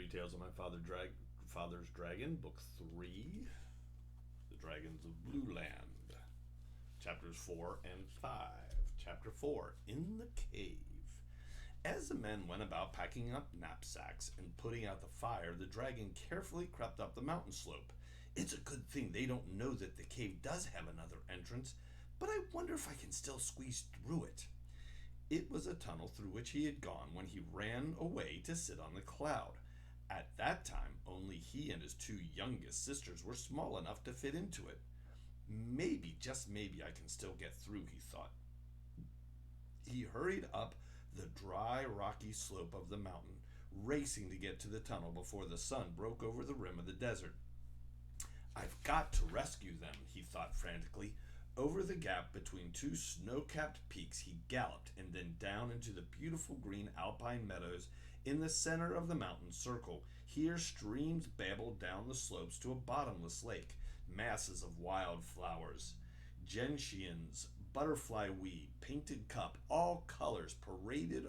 Three Tales of My Father's Dragon, Book 3, The Dragons of Blueland, Chapters 4 and 5. Chapter 4, In the Cave. As the men went about packing up knapsacks and putting out the fire, the dragon carefully crept up the mountain slope. It's a good thing they don't know that the cave does have another entrance, but I wonder if I can still squeeze through it. It was a tunnel through which he had gone when he ran away to sit on the cloud. At that time, only he and his two youngest sisters were small enough to fit into it. Maybe, just maybe, I can still get through, he thought. He hurried up the dry, rocky slope of the mountain, racing to get to the tunnel before the sun broke over the rim of the desert. I've got to rescue them, he thought frantically. Over the gap between two snow-capped peaks he galloped, and then down into the beautiful green alpine meadows in the center of the mountain circle. Here streams babbled down the slopes to a bottomless lake, masses of wild flowers, gentians, butterfly weed, painted cup, all colors paraded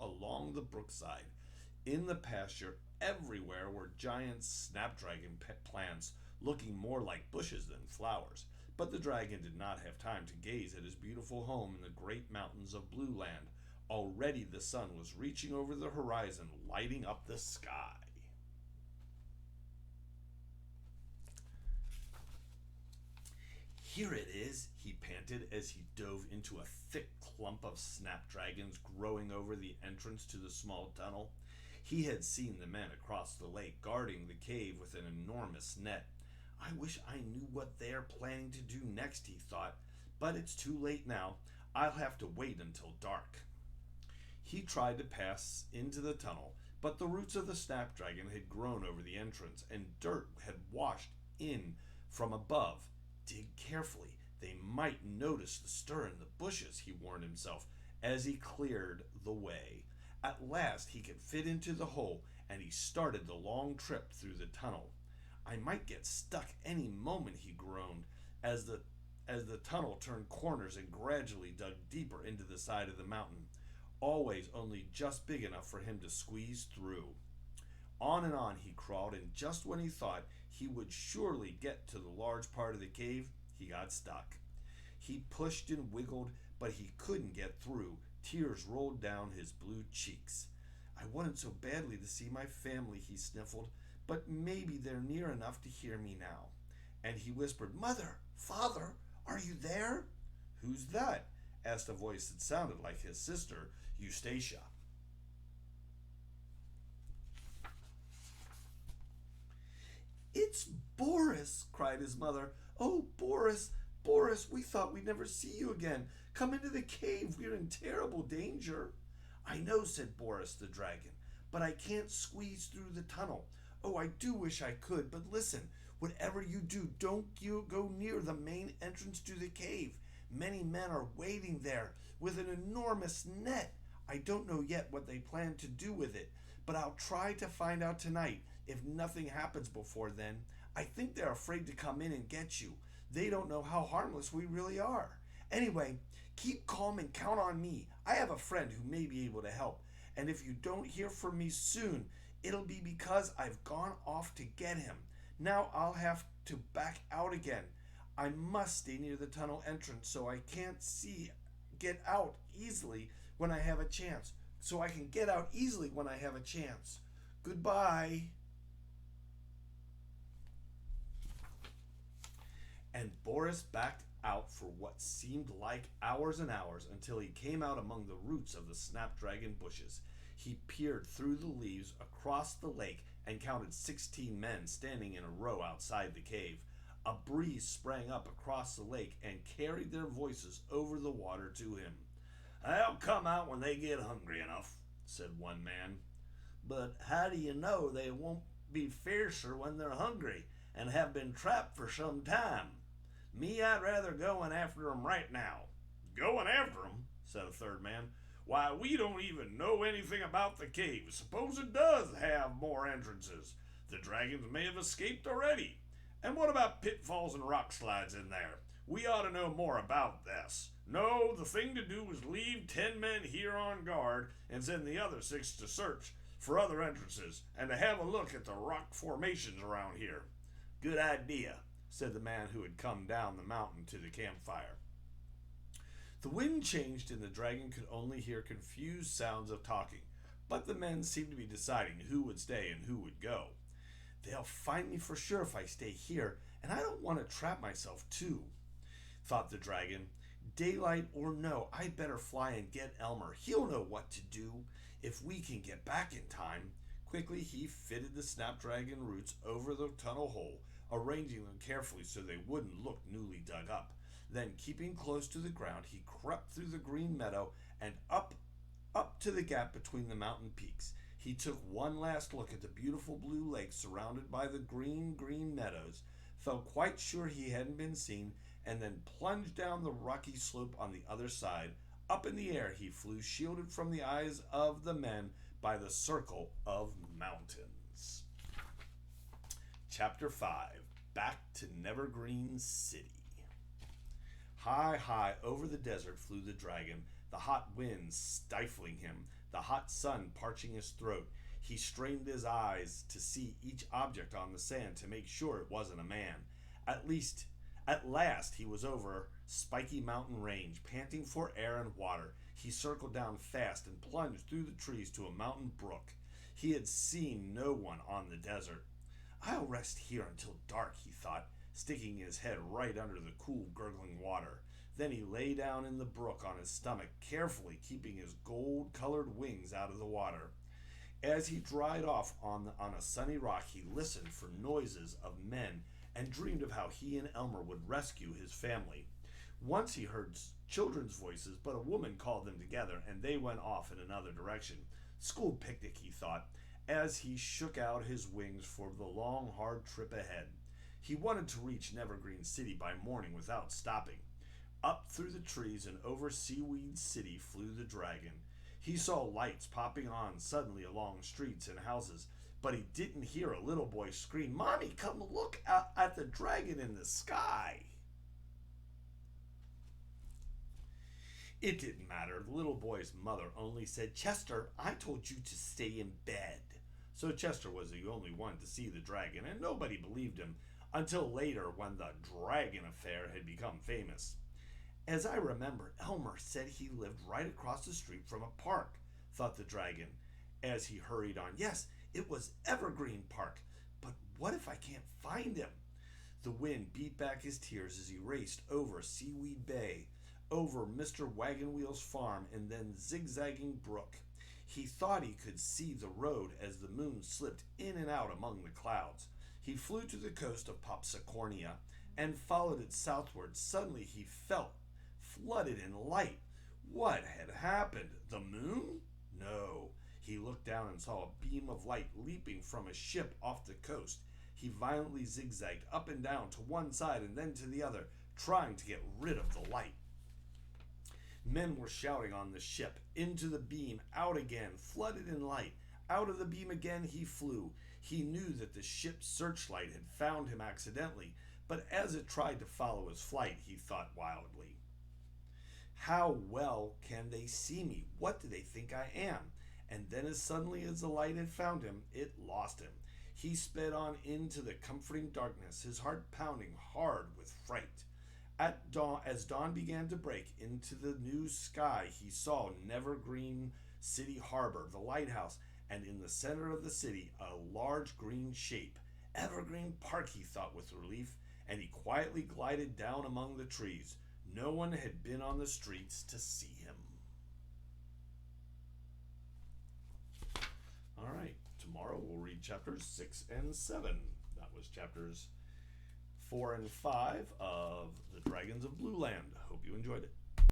along the brookside. In the pasture, everywhere were giant snapdragon plants, looking more like bushes than flowers. But the dragon did not have time to gaze at his beautiful home in the great mountains of Blueland. Already the sun was reaching over the horizon, lighting up the sky. Here it is, he panted as he dove into a thick clump of snapdragons growing over the entrance to the small tunnel. He had seen the men across the lake guarding the cave with an enormous net. I wish I knew what they're planning to do next, he thought, but it's too late now. I'll have to wait until dark. He tried to pass into the tunnel, but the roots of the snapdragon had grown over the entrance, and dirt had washed in from above. Dig carefully. They might notice the stir in the bushes, he warned himself as he cleared the way. At last he could fit into the hole, and he started the long trip through the tunnel. I might get stuck any moment, he groaned, as the tunnel turned corners and gradually dug deeper into the side of the mountain, always only just big enough for him to squeeze through. On he crawled, and just when he thought he would surely get to the large part of the cave, he got stuck. He pushed and wiggled, but he couldn't get through. Tears rolled down his blue cheeks. I wanted so badly to see my family, he sniffled, but maybe they're near enough to hear me now. And he whispered, Mother, Father, are you there? Who's that? Asked a voice that sounded like his sister, Eustacia. It's Boris, cried his mother. Oh, Boris, Boris, we thought we'd never see you again. Come into the cave. We're in terrible danger. I know, said Boris the dragon, but I can't squeeze through the tunnel. Oh, I do wish I could, but listen, whatever you do, don't you go near the main entrance to the cave. Many men are waiting there with an enormous net. I don't know yet what they plan to do with it, but I'll try to find out tonight if nothing happens before then. I think they're afraid to come in and get you. They don't know how harmless we really are. Anyway, keep calm and count on me. I have a friend who may be able to help, and if you don't hear from me soon, it'll be because I've gone off to get him. Now I'll have to back out again. I must stay near the tunnel entrance so I can get out easily when I have a chance. Goodbye. And Boris backed out for what seemed like hours and hours until he came out among the roots of the snapdragon bushes. He peered through the leaves across the lake and counted 16 men standing in a row outside the cave. A breeze sprang up across the lake and carried their voices over the water to him. They'll come out when they get hungry enough, said one man. But how do you know they won't be fiercer when they're hungry and have been trapped for some time? Me, I'd rather go in after 'em right now. Going after 'em, said a third man. Why, we don't even know anything about the cave. Suppose it does have more entrances. The dragons may have escaped already. And what about pitfalls and rock slides in there? We ought to know more about this. No, the thing to do is leave 10 men here on guard and send the other 6 to search for other entrances and to have a look at the rock formations around here. Good idea, said the man who had come down the mountain to the campfire. The wind changed and the dragon could only hear confused sounds of talking, but the men seemed to be deciding who would stay and who would go. They'll find me for sure if I stay here, and I don't want to trap myself too, thought the dragon. Daylight or no, I'd better fly and get Elmer. He'll know what to do if we can get back in time. Quickly he fitted the snapdragon roots over the tunnel hole, arranging them carefully so they wouldn't look newly dug up. Then, keeping close to the ground, he crept through the green meadow and up to the gap between the mountain peaks. He took one last look at the beautiful blue lake surrounded by the green meadows, felt quite sure he hadn't been seen, and then plunged down the rocky slope on the other side. Up in the air he flew, shielded from the eyes of the men by the circle of mountains. Chapter 5. Back to Nevergreen City. High over the desert flew the dragon, the hot wind stifling him, the hot sun parching his throat. He strained his eyes to see each object on the sand to make sure it wasn't a man. At last he was over spiky mountain range, panting for air and water. He circled down fast and plunged through the trees to a mountain brook. He had seen no one on the desert. I'll rest here until dark, he thought, sticking his head right under the cool, gurgling water. Then he lay down in the brook on his stomach, carefully keeping his gold-colored wings out of the water. As he dried off on a sunny rock, he listened for noises of men and dreamed of how he and Elmer would rescue his family. Once he heard children's voices, but a woman called them together, and they went off in another direction. School picnic, he thought, as he shook out his wings for the long, hard trip ahead. He wanted to reach Nevergreen City by morning without stopping. Up through the trees and over Seaweed City flew the dragon. He saw lights popping on suddenly along streets and houses, but he didn't hear a little boy scream, "Mommy, come look at the dragon in the sky." It didn't matter. The little boy's mother only said, "Chester, I told you to stay in bed." So Chester was the only one to see the dragon, and nobody believed him until later when the dragon affair had become famous. As I remember, Elmer said he lived right across the street from a park, thought the dragon, as he hurried on. Yes, it was Evergreen Park, but what if I can't find him? The wind beat back his tears as he raced over Seaweed Bay, over Mr. Wagon Wheel's farm, and then zigzagging brook. He thought he could see the road as the moon slipped in and out among the clouds. He flew to the coast of Popsicornia and followed it southward. Suddenly he felt flooded in light. What had happened? The moon? No. He looked down and saw a beam of light leaping from a ship off the coast. He violently zigzagged up and down to one side and then to the other, trying to get rid of the light. Men were shouting on the ship. Into the beam, out again, flooded in light. Out of the beam again he flew. He knew that the ship's searchlight had found him accidentally, but as it tried to follow his flight, he thought wildly, "How well can they see me? What do they think I am?" And then as suddenly as the light had found him, it lost him. He sped on into the comforting darkness, his heart pounding hard with fright. At dawn, as dawn began to break into the new sky, he saw Nevergreen City Harbor, the lighthouse, and in the center of the city, a large green shape. Evergreen Park, he thought with relief, and he quietly glided down among the trees. No one had been on the streets to see him. All right, tomorrow we'll read chapters 6 and 7. That was chapters 4 and 5 of the Dragons of Blueland. Hope you enjoyed it.